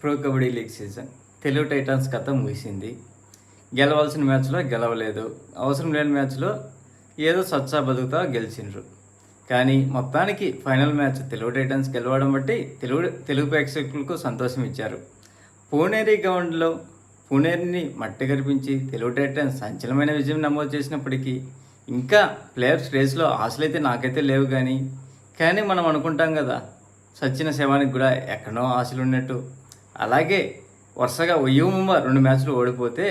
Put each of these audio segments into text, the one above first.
Pro kabaddi league season Telugu Titans కథ ముగిసింది. గెలవాల్సిన మ్యాచ్లో గెలవలేదు, అవసరం లేని మ్యాచ్లో ఏదో సచ్చా బతుకుతా గెలిచిండ్రు. కానీ మొత్తానికి ఫైనల్ మ్యాచ్ తెలుగు టైటాన్స్ గెలవడం బట్టి తెలుగు ప్రేక్షకులకు సంతోషం ఇచ్చారు. పూణేరి గ్రౌండ్లో పూణేరిని మట్టి కరిపించి తెలుగు టైటాన్స్ సంచలనమైన విజయం నమోదు చేసినప్పటికీ ఇంకా ప్లేయర్స్ రేస్లో ఆశలైతే నాకైతే లేవు. కానీ మనం అనుకుంటాం కదా, సచిన శవానికి కూడా ఎక్కడో ఆశలు ఉన్నట్టు. అలాగే వరుసగా ఒయ్యమ్మ 2 మ్యాచ్లు ఓడిపోతే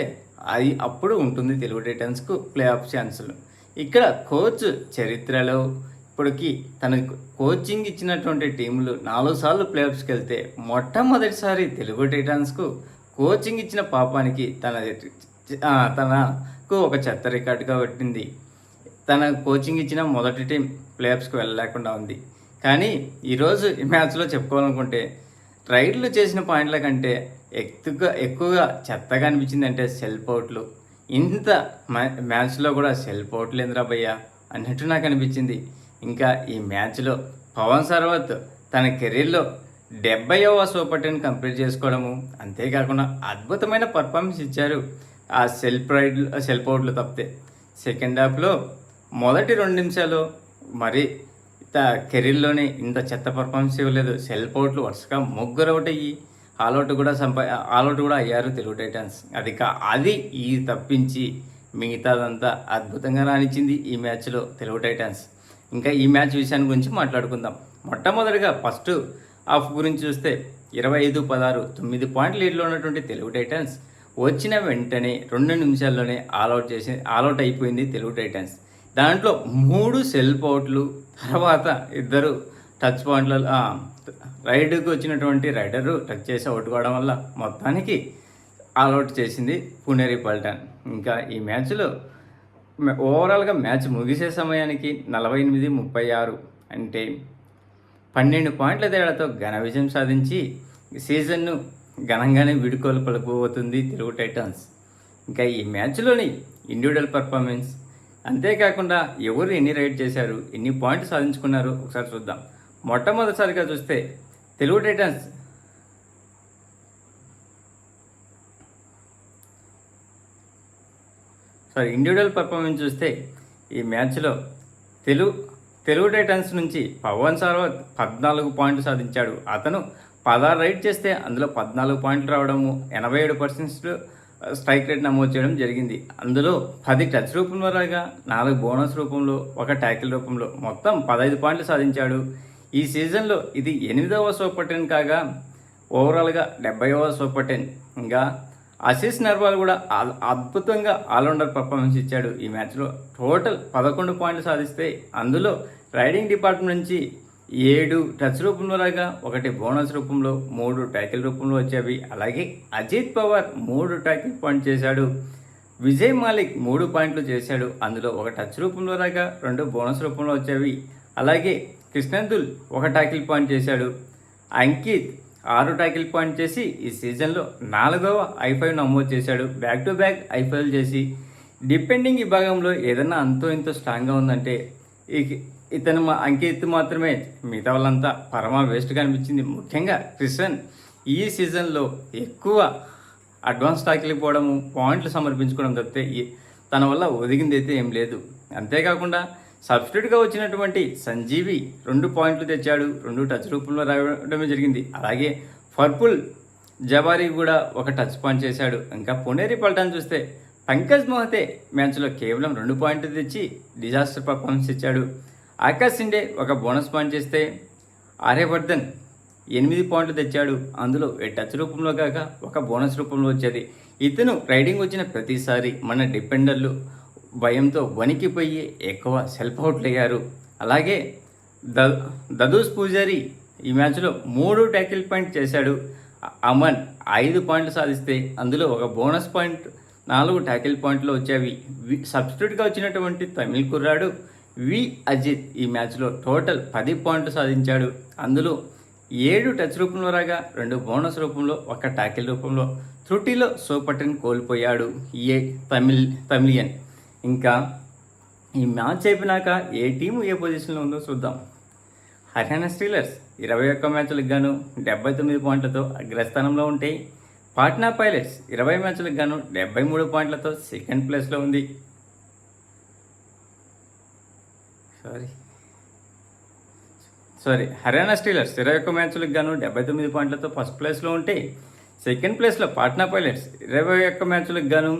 అది అప్పుడు ఉంటుంది తెలుగు టైటన్స్కు ప్లే ఆఫ్ ఛాన్సులు. ఇక్కడ కోచ్ చరిత్రలో ఇప్పటికి తన కోచింగ్ ఇచ్చినటువంటి టీంలు 4 సార్లు ప్లే ఆఫ్స్కి వెళ్తే మొట్టమొదటిసారి తెలుగు టైటన్స్కు కోచింగ్ ఇచ్చిన పాపానికి తనకు ఒక చెత్త రికార్డుగా పెట్టింది. తన కోచింగ్ ఇచ్చిన మొదటి టీం ప్లే ఆఫ్స్కి వెళ్ళలేకుండా ఉంది. కానీ ఈరోజు ఈ మ్యాచ్లో చెప్పుకోవాలనుకుంటే రైడ్లు చేసిన పాయింట్ల కంటే ఎక్కువగా చెత్తగా అనిపించింది అంటే సెల్ఫ్ అవుట్లు. ఇంత మ్యాచ్లో కూడా సెల్ఫ్ అవుట్లు ఎందురా భయ్యా అన్నట్టు నాకు అనిపించింది. ఇంకా ఈ మ్యాచ్లో పవన్ సర్వత్ తన కెరీర్లో 70వ సూపర్ 10 కంప్లీట్ చేసుకోవడము, అంతేకాకుండా అద్భుతమైన పర్ఫార్మెన్స్ ఇచ్చారు. ఆ సెల్ఫ్ అవుట్లు తప్పితే సెకండ్ హాఫ్లో మొదటి 2 నిమిషాలు మరి కెరీర్లోనే ఇంత చెత్త పర్ఫార్మెన్స్ ఇవ్వలేదు. సెల్ఫ్ అవుట్లు వరుసగా 3 అవుట్ అయ్యి ఆల్అవుట్ కూడా అయ్యారు తెలుగు టైటన్స్. అది ఈ తప్పించి మిగతాదంతా అద్భుతంగా రాణించింది ఈ మ్యాచ్లో తెలుగు టైటన్స్. ఇంకా ఈ మ్యాచ్ విషయాన్ని గురించి మాట్లాడుకుందాం. మొట్టమొదటిగా ఫస్ట్ హాఫ్ గురించి చూస్తే 25-16 9 పాయింట్ల లీడ్లో ఉన్నటువంటి తెలుగు టైటన్స్ వచ్చిన వెంటనే 2 నిమిషాల్లోనే ఆల్అవుట్ అయిపోయింది తెలుగు టైటన్స్. దాంట్లో 3 సెల్ఫ్ అవుట్లు, తర్వాత 2 టచ్ పాయింట్ల రైడ్కి వచ్చినటువంటి రైడరు టచ్ చేసి అవుట్ కావడం వల్ల మొత్తానికి ఆల్అవుట్ చేసింది పునేరి పల్టన్. ఇంకా ఈ మ్యాచ్లో ఓవరాల్గా మ్యాచ్ ముగిసే సమయానికి 48-36 అంటే 12 పాయింట్ల తేడాతో ఘన విజయం సాధించి సీజన్ను ఘనంగానే వీడుకోలు పలుకుపోతుంది తెలుగు టైటన్స్. ఇంకా ఈ మ్యాచ్లోని ఇండివిజువల్ పర్ఫార్మెన్స్, అంతేకాకుండా ఎవరు ఎన్ని రైడ్ చేశారు, ఎన్ని పాయింట్లు సాధించుకున్నారు ఒకసారి చూద్దాం. మొట్టమొదటిసారిగా చూస్తే తెలుగు టైటన్స్ ఇండివిజువల్ పర్ఫార్మెన్స్ చూస్తే ఈ మ్యాచ్లో తెలుగు టైటన్స్ నుంచి పవన్ సర్వత్ 14 పాయింట్లు సాధించాడు. అతను 16 రైడ్ చేస్తే అందులో 14 పాయింట్లు రావడము, 87% స్ట్రైక్ రేట్ నమోదు చేయడం జరిగింది. అందులో 10 టచ్ రూపంలో రాగా 4 బోనస్ రూపంలో, 1 ట్యాకిల్ రూపంలో మొత్తం 15 పాయింట్లు సాధించాడు. ఈ సీజన్లో ఇది 8వ సూపర్ 10 కాగా ఓవరాల్గా 70వ సూపర్ 10. ఇంకా ఆశీష్ నర్వాల్ కూడా అద్భుతంగా ఆల్రౌండర్ పర్ఫార్మెన్స్ ఇచ్చాడు. ఈ మ్యాచ్లో టోటల్ 11 పాయింట్లు సాధిస్తే అందులో రైడింగ్ డిపార్ట్మెంట్ నుంచి 7 టచ్ రూపంలో రాగా 1 బోనస్ రూపంలో, 3 ట్యాకిల్ రూపంలో వచ్చేవి. అలాగే అజిత్ పవార్ 3 ట్యాకిల్ పాయింట్ చేశాడు. విజయ్ మాలిక్ 3 పాయింట్లు చేశాడు. అందులో 1 టచ్ రూపంలో రాగా 2 బోనస్ రూపంలో వచ్చేవి. అలాగే కృష్ణందుల్ 1 ట్యాకిల్ పాయింట్ చేశాడు. అంకిత్ 6 ట్యాకిల్ పాయింట్ చేసి ఈ సీజన్లో 4వ I5 నమోదు చేశాడు. బ్యాక్ టు బ్యాక్ I5 చేసి డిపెండింగ్ విభాగంలో ఏదన్నా అంతో ఇంతో స్ట్రాంగ్గా ఉందంటే ఇతను అంకిత్ మాత్రమే. మిగతా వాళ్ళంతా పరమా వేస్ట్గా అనిపించింది. ముఖ్యంగా క్రిషన్ ఈ సీజన్లో ఎక్కువ అడ్వాన్స్ ట్యాకిల్కి పోవడము, పాయింట్లు సమర్పించుకోవడం తప్పితే తన వల్ల ఒదిగింది అయితే ఏం లేదు. అంతేకాకుండా సబ్స్టిట్యూట్గా వచ్చినటువంటి సంజీవి 2 పాయింట్లు తెచ్చాడు, 2 టచ్ రూపంలో రావడమే జరిగింది. అలాగే ఫర్పుల్ జబారీ కూడా 1 టచ్ పాయింట్ చేశాడు. ఇంకా పునేరి పల్టన్ చూస్తే పంకజ్ మోహతే మ్యాచ్లో కేవలం 2 పాయింట్లు తెచ్చి డిజాస్టర్ పర్ఫార్మెన్స్ ఇచ్చాడు. ఆకాష్ సిండే 1 బోనస్ పాయింట్ చేస్తే ఆర్యవర్ధన్ 8 పాయింట్లు తెచ్చాడు. అందులో టచ్ రూపంలో కాక 1 బోనస్ రూపంలో వచ్చేది. ఇతను రైడింగ్ వచ్చిన ప్రతిసారి మన డిపెండర్లు భయంతో వణికిపోయి ఎక్కువ సెల్ఫ్ అవుట్లు అయ్యారు. అలాగే దదూస్ పూజారి ఈ మ్యాచ్లో 3 ట్యాకిల్ పాయింట్ చేశాడు. అమన్ 5 పాయింట్లు సాధిస్తే అందులో 1 బోనస్ పాయింట్, 4 ట్యాకిల్ పాయింట్లు వచ్చేవి. సబ్స్టిట్యూట్గా వచ్చినటువంటి తమిళ్ కుర్రాడు అజిత్ ఈ మ్యాచ్లో టోటల్ 10 పాయింట్లు సాధించాడు. అందులో 7 టచ్ రూపంలో రాగా 2 బోనస్ రూపంలో, 1 ట్యాకిల్ రూపంలో త్రుటిలో సూపర్ 10 కోల్పోయాడు ఈ తమిళియన్. ఇంకా ఈ మ్యాచ్ అయిపోయినాక ఏ టీము ఏ పొజిషన్లో ఉందో చూద్దాం. హర్యానా స్టీలర్స్ 21 మ్యాచ్లకు గాను 79 పాయింట్లతో అగ్రస్థానంలో ఉంటే పాట్నా పైలట్స్ 20 మ్యాచ్లకు గాను 73 పాయింట్లతో సెకండ్ ప్లేస్లో ఉంది. హర్యానా స్టీలర్స్ 21 మ్యాచ్లకు గాను 79 పాయింట్లతో ఫస్ట్ ప్లేస్లో ఉంటే సెకండ్ ప్లేస్లో పాట్నా పైలట్స్ 21 మ్యాచ్లకు గాను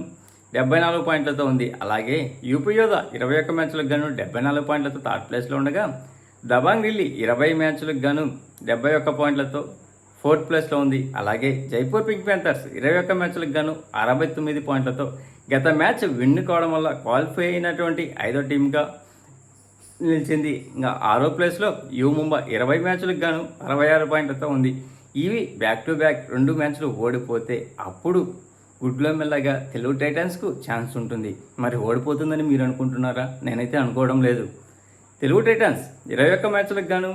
74 పాయింట్లతో ఉంది. అలాగే యూపీ యోధా 21 మ్యాచ్లకు గాను 74 పాయింట్లతో థర్డ్ ప్లేస్లో ఉండగా దబాంగ్ ఢిల్లీ 20 మ్యాచ్లకు గాను 71 పాయింట్లతో ఫోర్త్ ప్లేస్లో ఉంది. అలాగే జైపూర్ పింక్ ప్యాంథర్స్ 21 మ్యాచ్లకు గాను 69 పాయింట్లతో గత మ్యాచ్ విన్ కావడం వల్ల క్వాలిఫై అయినటువంటి 5వ టీమ్గా నిలిచింది. ఇంకా 6వ ప్లేస్లో యూ ముంబై 20 మ్యాచ్లకు గాను 66 పాయింట్లతో ఉంది. ఇవి బ్యాక్ టు బ్యాక్ 2 మ్యాచ్లు ఓడిపోతే అప్పుడు గుడ్లో మెల్లగా తెలుగు టైటన్స్కు ఛాన్స్ ఉంటుంది. మరి ఓడిపోతుందని మీరు అనుకుంటున్నారా? నేనైతే అనుకోవడం లేదు. తెలుగు టైటన్స్ 22 మ్యాచ్లకు గాను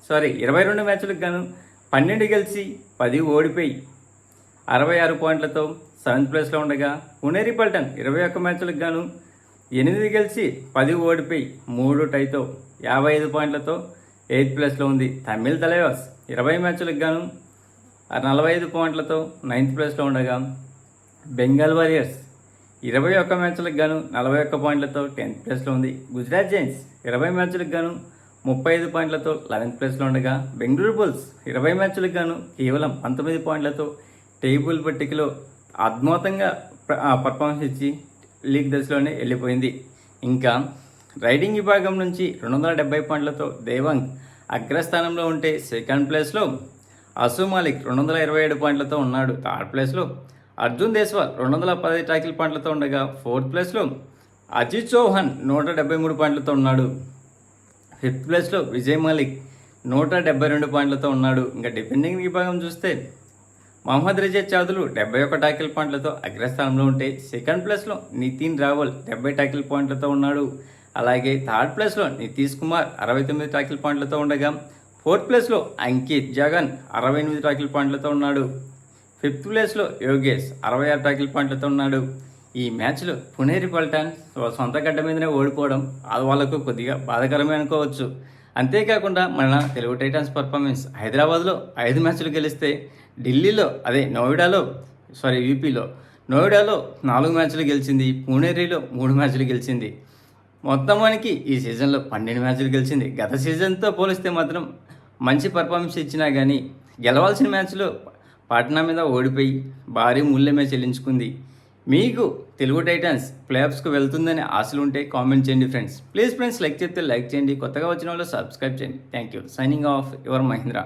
22 మ్యాచ్లకు గాను 12 గెలిచి 10 ఓడిపోయి 66 పాయింట్లతో 7th ప్లేస్లో ఉండగా పుణేరి పల్టన్ 21 మ్యాచ్లకు గాను 8 గెలిచి 10 ఓడిపోయి 3 టైతో 55 పాయింట్లతో 8th ప్లేస్లో ఉంది. తమిళ్ తలైవాస్ 20 మ్యాచ్లకు గాను 45 పాయింట్లతో 9th ప్లేస్లో ఉండగా బెంగాల్ వారియర్స్ 21 మ్యాచ్లకు గాను 41 పాయింట్లతో 10th ప్లేస్లో ఉంది. గుజరాత్ జైంట్స్ 20 మ్యాచ్లకు గాను 35 పాయింట్లతో 11th ప్లేస్లో ఉండగా బెంగళూరు బుల్స్ 20 మ్యాచ్లకు గాను కేవలం 19 పాయింట్లతో టేబుల్ పట్టికలో అద్భుతంగా పర్ఫార్మెన్స్ ఇచ్చి లీగ్ దశలోనే వెళ్ళిపోయింది. ఇంకా రైడింగ్ విభాగం నుంచి 270 పాయింట్లతో దేవాంగ్ అగ్రస్థానంలో ఉంటే సెకండ్ ప్లేస్లో అసు మాలిక్ 227 పాయింట్లతో ఉన్నాడు. థర్డ్ ప్లేస్లో అర్జున్ దేశ్వాల్ 210 ట్యాకిల్ పాయింట్లతో ఉండగా ఫోర్త్ ప్లేస్లో అజిత్ చౌహాన్ 173 పాయింట్లతో ఉన్నాడు. ఫిఫ్త్ ప్లేస్లో విజయ్ మాలిక్ 172 పాయింట్లతో ఉన్నాడు. ఇంకా డిఫెండింగ్ విభాగం చూస్తే మహమ్మద్ రిజా చౌదరి 71 ట్యాకిల్ పాయింట్లతో అగ్రస్థానంలో ఉంటే సెకండ్ ప్లేస్లో నితిన్ రావల్ 70 ట్యాకిల్ పాయింట్లతో ఉన్నాడు. అలాగే థర్డ్ ప్లేస్లో నితీష్ కుమార్ 69 ట్యాకిల్ పాయింట్లతో ఉండగా ఫోర్త్ ప్లేస్లో అంకిత్ జగన్ 68 ట్యాకిల్ పాయింట్లతో ఉన్నాడు. ఫిఫ్త్ ప్లేస్లో యోగేష్ 66 ట్యాకిల్ పాయింట్లతో ఉన్నాడు. ఈ మ్యాచ్లో పుణేరి పల్టన్ సొంత గడ్డ మీదనే ఓడిపోవడం అది వాళ్ళకు కొద్దిగా బాధాకరమే అనుకోవచ్చు. అంతేకాకుండా మన తెలుగు టైటన్స్ పర్ఫార్మెన్స్ హైదరాబాద్లో 5 మ్యాచ్లు గెలిస్తే ఢిల్లీలో యూపీలో నోయిడాలో 4 మ్యాచ్లు గెలిచింది. పుణేరిలో 3 మ్యాచ్లు గెలిచింది. మొత్తానికి ఈ సీజన్లో 12 మ్యాచ్లు గెలిచింది. గత సీజన్తో పోలిస్తే మాత్రం మంచి పర్ఫార్మెన్స్ ఇచ్చినా కానీ గెలవాల్సిన మ్యాచ్లో పాట్నా మీద ఓడిపోయి భారీ మూల్యమే చెల్లించుకుంది. మీకు తెలుగు టైటన్స్ ప్లేఆఫ్స్కు వెళ్తుందని ఆశలు ఉంటే కామెంట్ చేయండి ఫ్రెండ్స్. ప్లీజ్ ఫ్రెండ్స్ లైక్ చేస్తే లైక్ చేయండి, కొత్తగా వచ్చిన వాళ్ళు సబ్స్క్రైబ్ చేయండి. Thank you. Signing off your Mahindra.